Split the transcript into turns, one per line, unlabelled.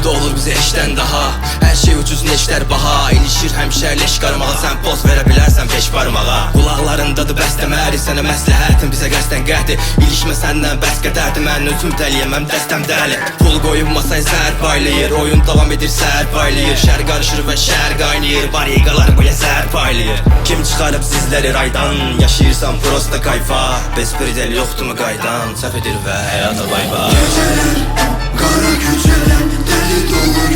Burada olur bize eşdən daha. Hər şey ucuz, neşlər baha. İlişir həmişə leş qarmağa. Sən poz verə bilərsən 5 barmağa. Qulaqlarındadır bəstəməri. Sənə məsləhətin bizə qəsdən qəhdi. İlişmə səndən bəs qədərdir. Mən özüm dəliyəməm, dəstəm dəli. Pul qoyub masaya zər paylayır. Oyun davam edir, sər paylayır. Şər qarışır və şər qaynayır. Bariqalar qoya zər paylayır. Kim çıxarıb sizləri raydan? Yaşayırsan prosta kayfa. Bespridel yoxdur mu qaydan? Səhv edir və həyata bay bay.
Geceler, kara küçeler, deli dolu